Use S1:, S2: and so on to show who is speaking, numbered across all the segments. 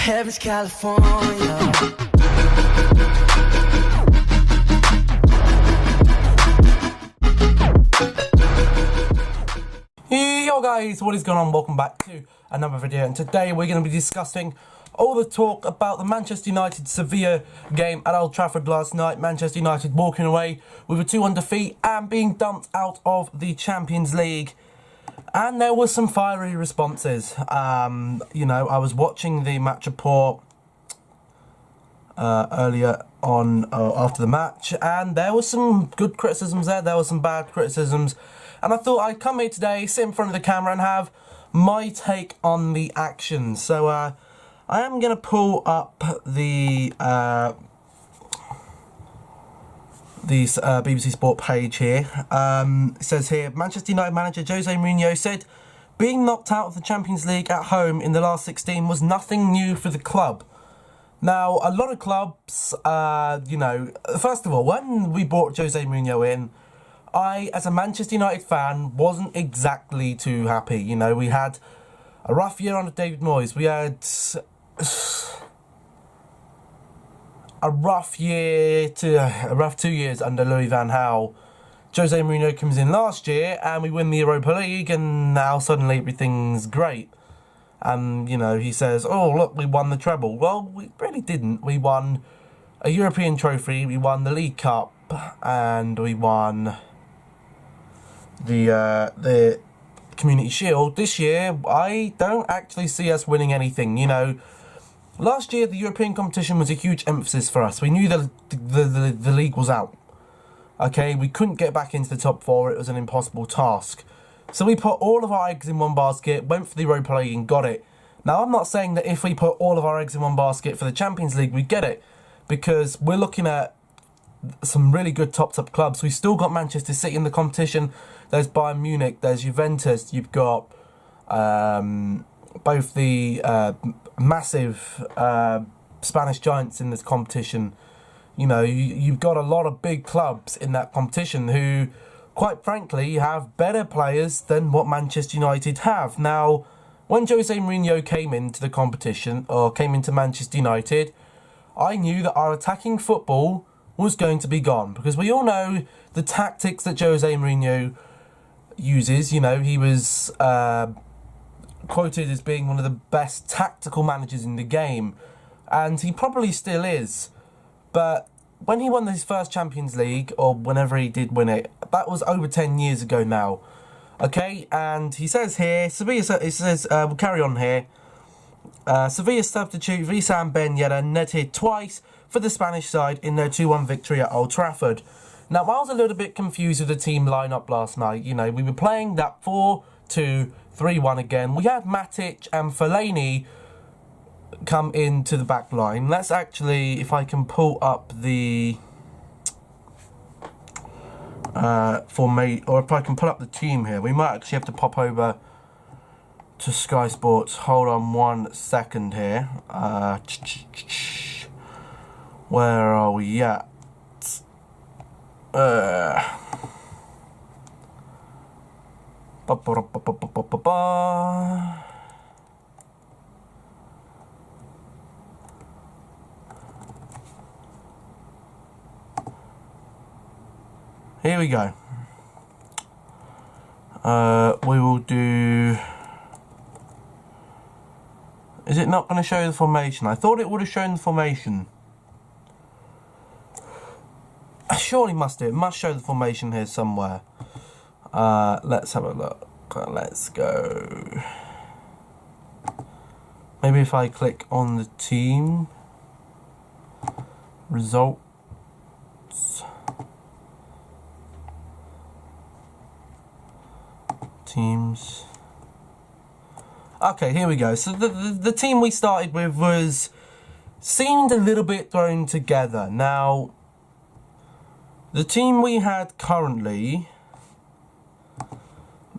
S1: Heaven's California.
S2: Yo guys, what is going on? Welcome back to another video, and today we're going to be discussing all the talk about the Manchester United Sevilla game at Old Trafford last night. Manchester United walking away with a 2-1 defeat and being dumped out of the Champions League. And there were some fiery responses. You know, I was watching the match report earlier on after the match, and there was some good criticisms there was some bad criticisms, and I thought I'd come here today, sit in front of the camera and have my take on the action. So I am going to pull up the BBC Sport page here. It says here, Manchester United manager Jose Mourinho said being knocked out of the Champions League at home in the last 16 was nothing new for the club. Now, a lot of clubs, you know, first of all, when we brought Jose Mourinho in, I, as a Manchester United fan, wasn't exactly too happy. You know, we had a rough year under David Moyes. We had a rough 2 years under Louis van Gaal. Jose Mourinho comes in last year and we win the Europa League, and now suddenly everything's great. And, you know, he says, oh, look, we won the treble. Well, we really didn't. We won a European trophy, we won the League Cup, and we won the Community Shield. This year, I don't actually see us winning anything. You know, last year, the European competition was a huge emphasis for us. We knew the league was out. Okay, we couldn't get back into the top four. It was an impossible task. So we put all of our eggs in one basket, went for the Europa League and got it. Now, I'm not saying that if we put all of our eggs in one basket for the Champions League, we get it. Because we're looking at some really good top clubs. We've still got Manchester City in the competition. There's Bayern Munich, there's Juventus. You've got both the massive Spanish giants in this competition. You know, you've got a lot of big clubs in that competition who, quite frankly, have better players than what Manchester United have. Now, when Jose Mourinho came into the competition, or came into Manchester United, I knew that our attacking football was going to be gone, because we all know the tactics that Jose Mourinho uses. You know, he was quoted as being one of the best tactical managers in the game, and he probably still is. But when he won his first Champions League, or whenever he did win it, that was over 10 years ago now. Okay, and he says here, Sevilla, it says, we'll carry on here. Sevilla substitute Wissam Ben Yedder netted twice for the Spanish side in their 2-1 victory at Old Trafford. Now, I was a little bit confused with the team lineup last night. You know, we were playing that 4-2-3-1 again. We had Matic and Fellaini come into the back line. Let's actually, if I can pull up the or if I can pull up the team here, we might actually have to pop over to Sky Sports. Hold on 1 second here. Where are we at? Here we go. We will do... Is it not going to show the formation? I thought it would have shown the formation. I surely must do. It must show the formation here somewhere. Let's have a look. Let's go. Maybe if I click on the team. Results. Teams. Okay, here we go. So the team we started with seemed a little bit thrown together. Now, the team we had currently,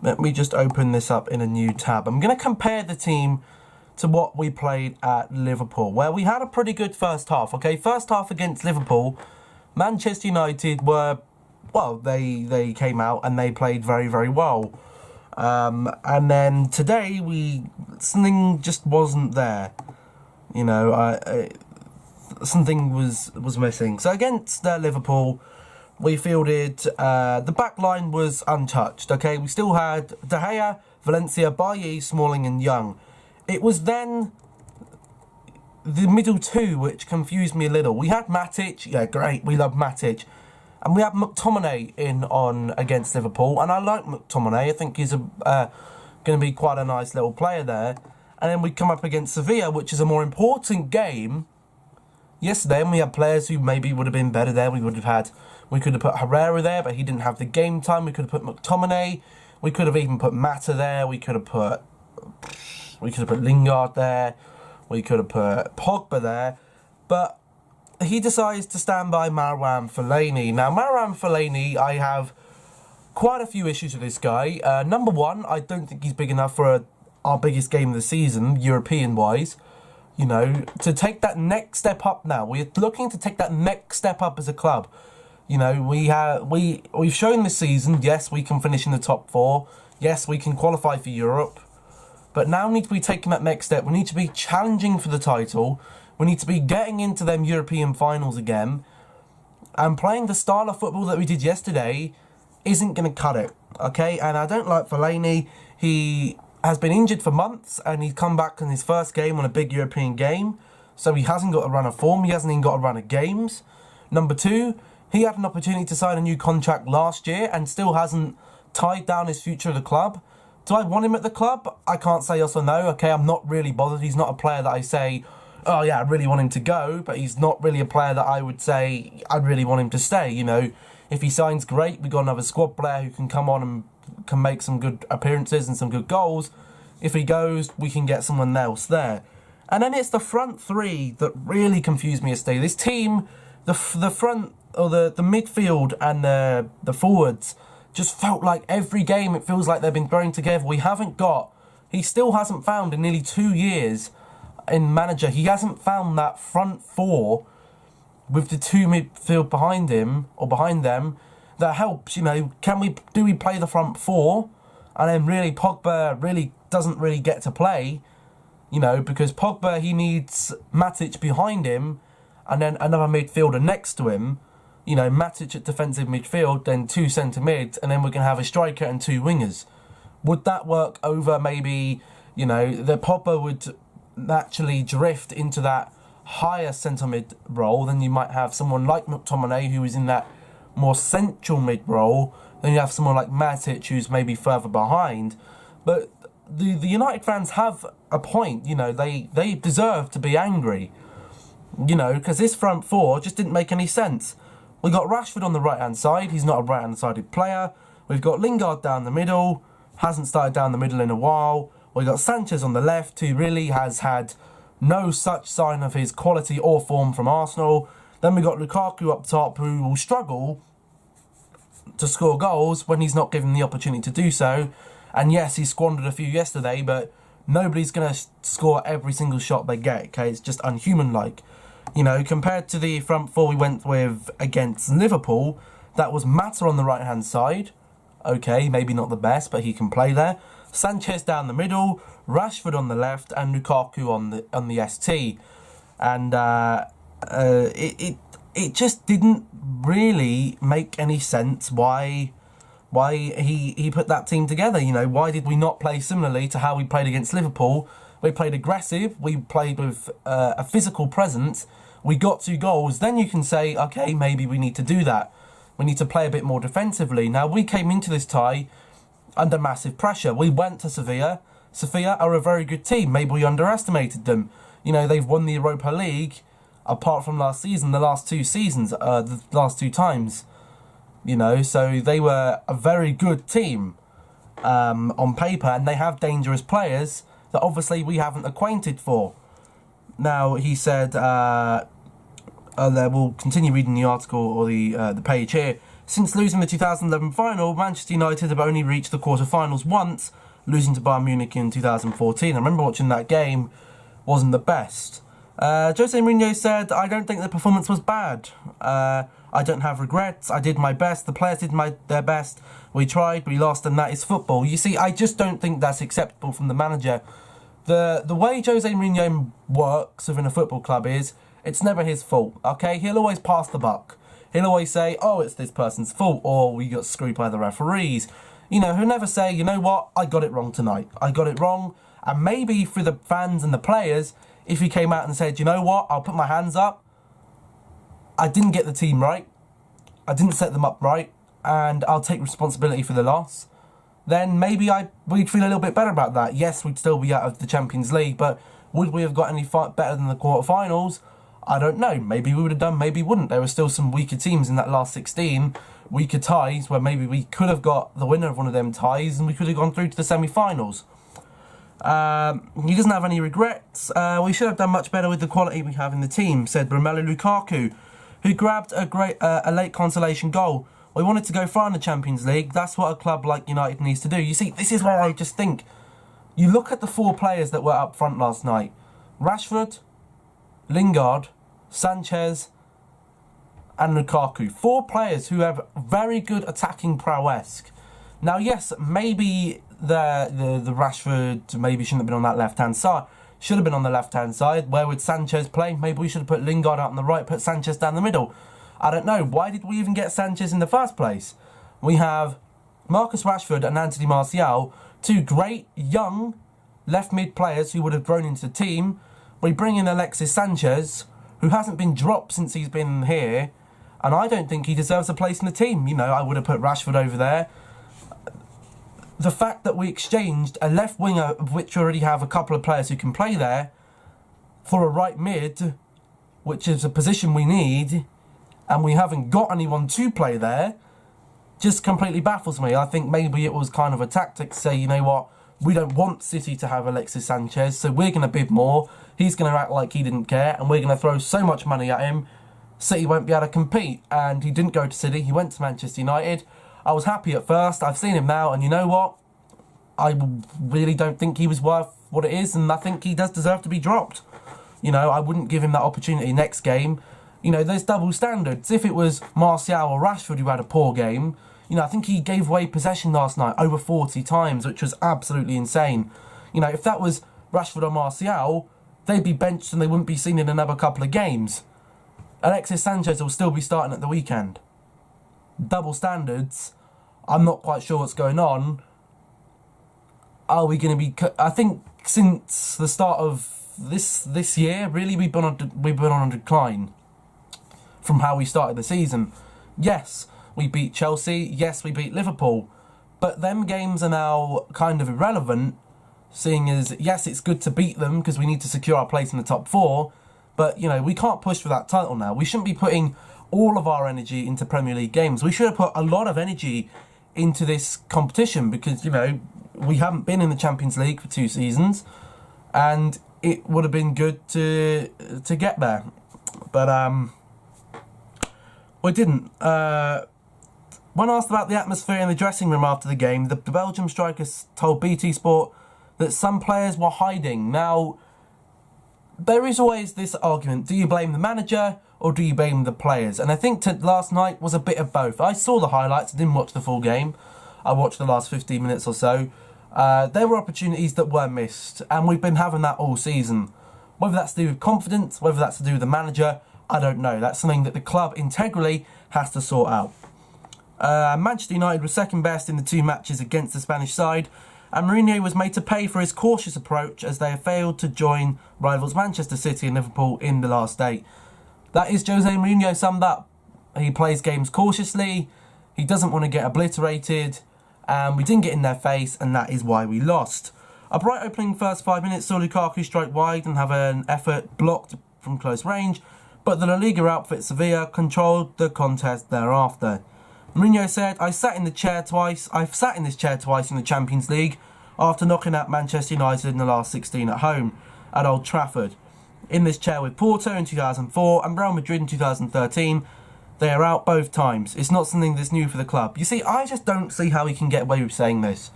S2: let me just open this up in a new tab. I'm going to compare the team to what we played at Liverpool, where we had a pretty good first half. Okay, first half against Liverpool, Manchester United were, well, they came out and they played very, very well. And then today, something just wasn't there. You know, something was missing. So against Liverpool, we fielded, the back line was untouched, okay? We still had De Gea, Valencia, Bailly, Smalling and Young. It was then the middle two which confused me a little. We had Matic, yeah, great, we love Matic. And we had McTominay in on against Liverpool, and I like McTominay. I think he's going to be quite a nice little player there. And then we come up against Sevilla, which is a more important game. Yesterday, and we had players who maybe would have been better there. We could have put Herrera there, but he didn't have the game time. We could have put McTominay. We could have even put Mata there. We could have put Lingard there. We could have put Pogba there. But he decides to stand by Marouane Fellaini. Now, Marouane Fellaini, I have quite a few issues with this guy. Number one, I don't think he's big enough for our biggest game of the season, European-wise. You know, to take that next step up now. We're looking to take that next step up as a club. You know, we've shown this season, yes, we can finish in the top four. Yes, we can qualify for Europe. But now we need to be taking that next step. We need to be challenging for the title. We need to be getting into them European finals again. And playing the style of football that we did yesterday isn't going to cut it, okay? And I don't like Fellaini. He has been injured for months, and he's come back in his first game on a big European game. So he hasn't got a run of form. He hasn't even got a run of games. Number two, he had an opportunity to sign a new contract last year and still hasn't tied down his future at the club. Do I want him at the club? I can't say yes or no, okay? I'm not really bothered. He's not a player that I say, oh yeah, I really want him to go, but he's not really a player that I would say I really want him to stay, you know. If he signs, great. We've got another squad player who can come on and can make some good appearances and some good goals. If he goes, we can get someone else there. And then it's the front three that really confused me yesterday. This team, the front, or the midfield and the forwards just felt like every game it feels like they've been thrown together. He still hasn't found in nearly 2 years in manager, he hasn't found that front four with the two midfield behind him or behind them that helps. You know, do we play the front four, and then really Pogba really doesn't really get to play, you know, because Pogba, he needs Matic behind him and then another midfielder next to him. You know, Matic at defensive midfield, then two centre mids, and then we're going to have a striker and two wingers. Would that work over maybe, you know, the Pogba would naturally drift into that higher centre mid role? Then you might have someone like McTominay who is in that more central mid role. Then you have someone like Matic who's maybe further behind. But the United fans have a point, you know, they deserve to be angry, you know, because this front four just didn't make any sense. We got Rashford on the right-hand side. He's not a right-hand-sided player. We've got Lingard down the middle. Hasn't started down the middle in a while. We've got Sanchez on the left, who really has had no such sign of his quality or form from Arsenal. Then we've got Lukaku up top, who will struggle to score goals when he's not given the opportunity to do so. And yes, he squandered a few yesterday, but nobody's going to score every single shot they get, okay? It's just unhuman-like. You know, compared to the front four we went with against Liverpool, that was Mata on the right-hand side. Okay, maybe not the best, but he can play there. Sanchez down the middle, Rashford on the left, and Lukaku on the ST. And it just didn't really make any sense why he put that team together. You know, why did we not play similarly to how we played against Liverpool? We played aggressive, we played with a physical presence, we got 2 goals. Then you can say, okay, maybe we need to do that. We need to play a bit more defensively. Now, we came into this tie under massive pressure. We went to Sevilla. Sevilla are a very good team. Maybe we underestimated them. You know, they've won the Europa League, apart from last season, the last 2 seasons, the last 2 times. You know, so they were a very good team on paper, and they have dangerous players that obviously we haven't acquainted for. Now, he said, we'll continue reading the article or the page here. Since losing the 2011 final, Manchester United have only reached the quarter-finals once, losing to Bayern Munich in 2014. I remember watching that game, wasn't the best. Jose Mourinho said, I don't think the performance was bad. I don't have regrets. I did my best. The players did their best. We tried, we lost, and that is football. You see, I just don't think that's acceptable from the manager The way Jose Mourinho works within a football club is it's never his fault. Okay, he'll always pass the buck. He'll always say, "Oh, it's this person's fault," or "We got screwed by the referees." You know, he'll never say, "You know what? I got it wrong tonight. I got it wrong." And maybe for the fans and the players, if he came out and said, "You know what? I'll put my hands up. I didn't get the team right. I didn't set them up right, and I'll take responsibility for the loss," then maybe we'd feel a little bit better about that. Yes, we'd still be out of the Champions League, but would we have got any better than the quarterfinals? I don't know. Maybe we would have done, maybe wouldn't. There were still some weaker teams in that last 16, weaker ties, where maybe we could have got the winner of one of them ties and we could have gone through to the semi-finals. He doesn't have any regrets. We should have done much better with the quality we have in the team, said Romelu Lukaku, who grabbed a late consolation goal. We wanted to go far in the Champions League. That's what a club like United needs to do. You see, this is where I just think, you look at the 4 players that were up front last night. Rashford, Lingard, Sanchez and Lukaku. 4 players who have very good attacking prowess. Now, yes, maybe the Rashford maybe shouldn't have been on that left-hand side. Should have been on the left-hand side. Where would Sanchez play? Maybe we should have put Lingard out on the right, put Sanchez down the middle. I don't know. Why did we even get Sanchez in the first place? We have Marcus Rashford and Anthony Martial, 2 great young left mid players who would have grown into the team. We bring in Alexis Sanchez, who hasn't been dropped since he's been here, and I don't think he deserves a place in the team. You know, I would have put Rashford over there. The fact that we exchanged a left winger, of which we already have a couple of players who can play there, for a right mid, which is a position we need, and we haven't got anyone to play there, just completely baffles me. I think maybe it was kind of a tactic to say, you know what, we don't want City to have Alexis Sanchez, so we're going to bid more. He's going to act like he didn't care, and we're going to throw so much money at him, City won't be able to compete. And he didn't go to City, he went to Manchester United. I was happy at first, I've seen him now, and you know what? I really don't think he was worth what it is, and I think he does deserve to be dropped. You know, I wouldn't give him that opportunity next game. You know, there's double standards. If it was Martial or Rashford who had a poor game, you know, I think he gave away possession last night over 40 times, which was absolutely insane. You know, if that was Rashford or Martial, they'd be benched and they wouldn't be seen in another couple of games. Alexis Sanchez will still be starting at the weekend. Double standards. I'm not quite sure what's going on. Are we going to be... I think since the start of this year, really, we've been on a decline from how we started the season. Yes, we beat Chelsea. Yes, we beat Liverpool. But them games are now kind of irrelevant, seeing as, yes, it's good to beat them because we need to secure our place in the top 4. But, you know, we can't push for that title now. We shouldn't be putting all of our energy into Premier League games. We should have put a lot of energy into this competition because, you know, we haven't been in the Champions League for 2 seasons, and it would have been good to get there. But we didn't. When asked about the atmosphere in the dressing room after the game, the Belgium striker told BT Sport that some players were hiding. Now, there is always this argument, do you blame the manager or do you blame the players? And I think last night was a bit of both. I saw the highlights, I didn't watch the full game. I watched the last 15 minutes or so. There were opportunities that were missed, and we've been having that all season. Whether that's to do with confidence, whether that's to do with the manager, I don't know. That's something that the club integrally has to sort out. Manchester United was second best in the 2 matches against the Spanish side, and Mourinho was made to pay for his cautious approach as they have failed to join rivals Manchester City and Liverpool in the last 8. That is Jose Mourinho summed up. He plays games cautiously, he doesn't want to get obliterated, and we didn't get in their face, and that is why we lost. A bright opening first 5 minutes saw Lukaku strike wide and have an effort blocked from close range, but the La Liga outfit Sevilla controlled the contest thereafter. Mourinho said, I've sat in this chair twice in the Champions League after knocking out Manchester United in the last 16 at home at Old Trafford. In this chair with Porto in 2004 and Real Madrid in 2013, they are out both times. It's not something that's new for the club. You see, I just don't see how he can get away with saying this.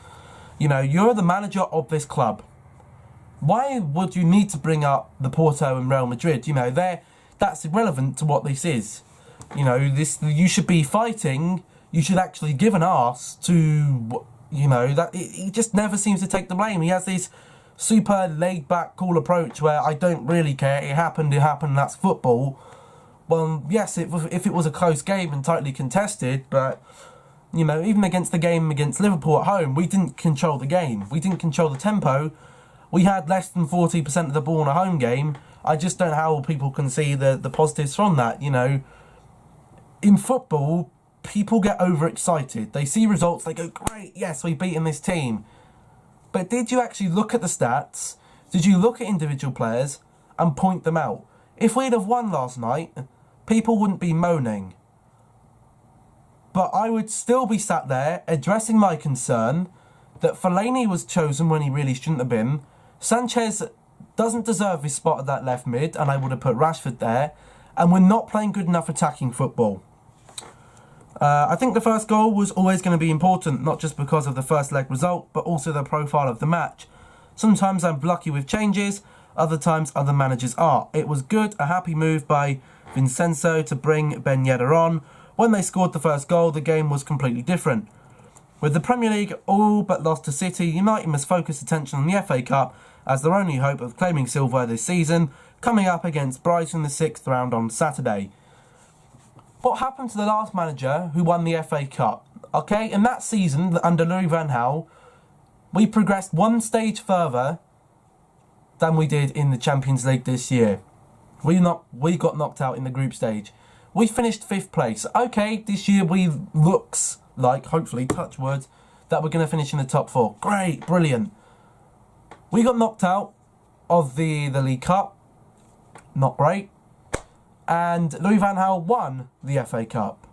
S2: You know, you're the manager of this club. Why would you need to bring up the Porto and Real Madrid? You know, that's irrelevant to what this is. You know, you should be fighting. You should actually give an arse to, you know, that he just never seems to take the blame. He has these super laid-back, cool approach where I don't really care, it happened, that's football. Well, yes, if it was a close game and tightly contested, but, you know, even against the game against Liverpool at home, we didn't control the game. We didn't control the tempo. We had less than 40% of the ball in a home game. I just don't know how people can see the positives from that, you know. In football, people get overexcited. They see results, they go, great, yes, we've beaten this team. But did you actually look at the stats? Did you look at individual players and point them out? If we'd have won last night, people wouldn't be moaning. But I would still be sat there addressing my concern that Fellaini was chosen when he really shouldn't have been. Sanchez doesn't deserve his spot at that left mid, and I would have put Rashford there. And we're not playing good enough attacking football. I think the first goal was always going to be important, not just because of the first leg result, but also the profile of the match. Sometimes I'm lucky with changes, other times other managers are. It was good, a happy move by Vincenzo to bring Ben Yedder on. When they scored the first goal, the game was completely different. With the Premier League all but lost to City, United must focus attention on the FA Cup as their only hope of claiming silver this season, coming up against Brighton in the 6th round on Saturday. What happened to the last manager who won the FA Cup? Okay, in that season, under Louis van Gaal, we progressed one stage further than we did in the Champions League this year. We got knocked out in the group stage. We finished 5th place. Okay, this year looks like, hopefully, touch words, that we're going to finish in the top 4. Great, brilliant. We got knocked out of the League Cup. Not great. And Louis van Gaal won the FA Cup.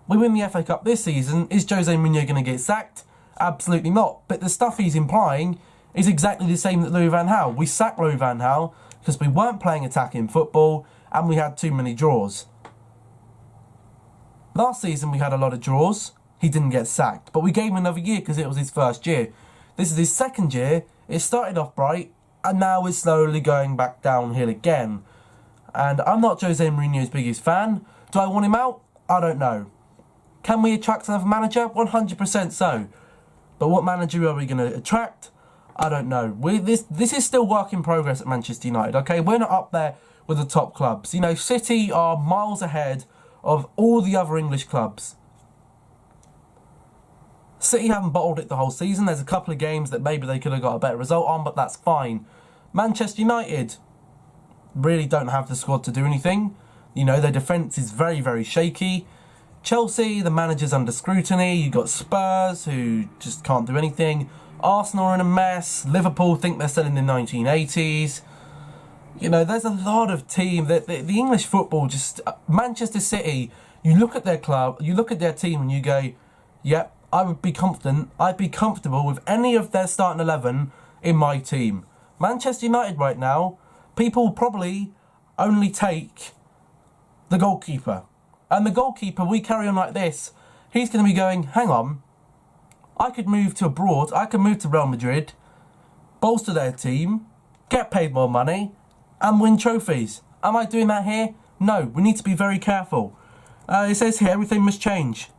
S2: We win the FA Cup this season. Is Jose Mourinho going to get sacked? Absolutely not. But the stuff he's implying is exactly the same that Louis van Gaal. We sacked Louis van Gaal because we weren't playing attacking football and we had too many draws. Last season we had a lot of draws. He didn't get sacked. But we gave him another year because it was his first year. This is his second year. It started off bright and now it's slowly going back downhill again. And I'm not Jose Mourinho's biggest fan. Do I want him out? I don't know. Can we attract another manager? 100% so. But what manager are we going to attract? I don't know. This is still work in progress at Manchester United, okay? We're not up there with the top clubs. You know, City are miles ahead of all the other English clubs. City haven't bottled it the whole season. There's a couple of games that maybe they could have got a better result on, but that's fine. Manchester United really don't have the squad to do anything. You know, their defence is very, very shaky. Chelsea, the manager's under scrutiny. You've got Spurs, who just can't do anything. Arsenal are in a mess. Liverpool think they're still in the 1980s. You know, there's a lot of team. The English football just... Manchester City, you look at their club, you look at their team and you go, yep, I would be confident. I'd be comfortable with any of their starting 11 in my team. Manchester United right now, people probably only take the goalkeeper. And the goalkeeper, we carry on like this, he's going to be going, hang on, I could move to abroad, I could move to Real Madrid, bolster their team, get paid more money, and win trophies. Am I doing that here? No, we need to be very careful. It says here, everything must change.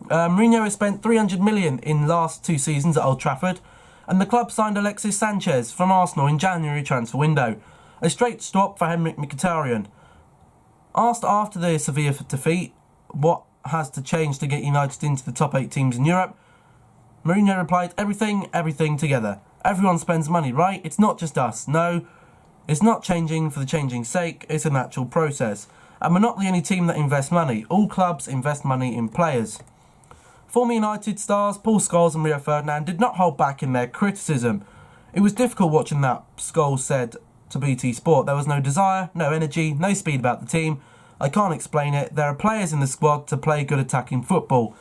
S2: Mourinho has spent 300 million in last 2 seasons at Old Trafford, and the club signed Alexis Sanchez from Arsenal in January transfer window. A straight stop for Henrik Mkhitaryan. Asked after the Sevilla defeat what has to change to get United into the top 8 teams in Europe, Mourinho replied, everything together. Everyone spends money, right? It's not just us. No, it's not changing for the changing's sake. It's a natural process. And we're not the only team that invests money. All clubs invest money in players. Former United stars Paul Scholes and Rio Ferdinand did not hold back in their criticism. It was difficult watching that, Scholes said to BT Sport. There was no desire, no energy, no speed about the team. I can't explain it. There are players in the squad to play good attacking football.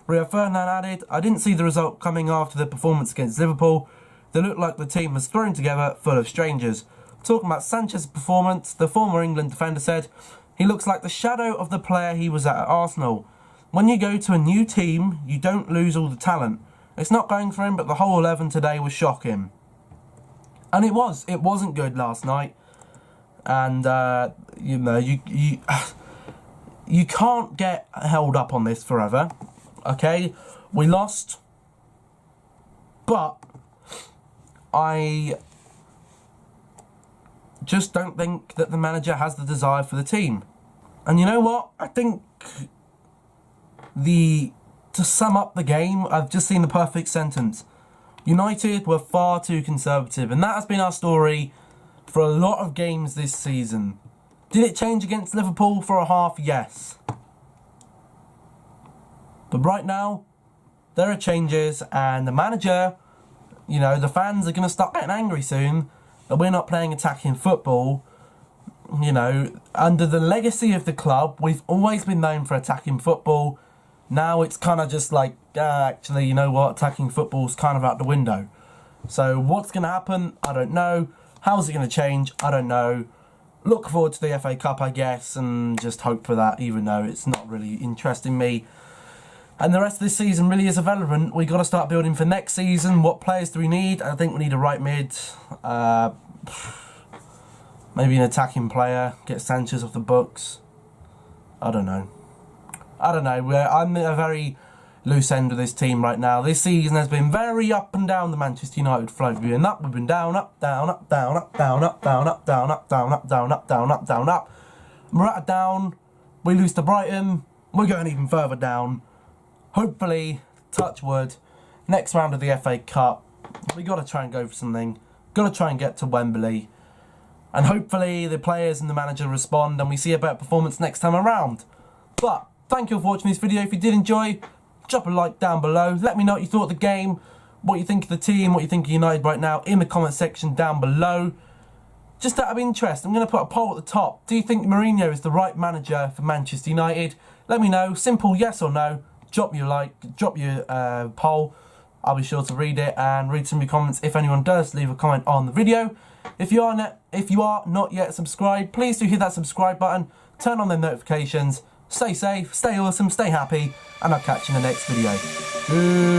S2: Rio Ferdinand added, I didn't see the result coming after the performance against Liverpool. They looked like the team was thrown together full of strangers. Talking about Sanchez's performance, the former England defender said, he looks like the shadow of the player he was at Arsenal. When you go to a new team, you don't lose all the talent. It's not going for him, but the whole 11 today was shocking. And it was. It wasn't good last night. And, you know, you can't get held up on this forever. Okay? We lost. But I just don't think that the manager has the desire for the team. And you know what? I think to sum up the game, I've just seen the perfect sentence. United were far too conservative, and that has been our story for a lot of games this season. Did it change against Liverpool for a half? Yes. But right now, there are changes, and the manager, you know, the fans are going to start getting angry soon that we're not playing attacking football. You know, under the legacy of the club, we've always been known for attacking football. Now it's kind of just like, actually, you know what, attacking football's kind of out the window. So what's going to happen? I don't know. How's it going to change? I don't know. Look forward to the FA Cup, I guess, and just hope for that, even though it's not really interesting me. And the rest of this season really is irrelevant. We've got to start building for next season. What players do we need? I think we need a right mid. Maybe an attacking player. Get Sanchez off the books. I don't know. I'm at a very loose end with this team right now. This season has been very up and down the Manchester United flow. We've been up, we've been down, up, down, up, down, up, down, up, down, up, down, up, down, up, down, up, down, up, down, up. We're at a down. We lose to Brighton. We're going even further down. Hopefully, touch wood, next round of the FA Cup, we got to try and go for something. Got to try and get to Wembley. And hopefully the players and the manager respond and we see a better performance next time around. But thank you for watching this video. If you did enjoy, drop a like down below. Let me know what you thought of the game, what you think of the team, what you think of United right now in the comment section down below. Just out of interest, I'm going to put a poll at the top. Do you think Mourinho is the right manager for Manchester United? Let me know. Simple yes or no. Drop your poll. I'll be sure to read it and read some of your comments if anyone does leave a comment on the video. If you are not yet subscribed, please do hit that subscribe button. Turn on them notifications. Stay safe, stay awesome, stay happy, and I'll catch you in the next video.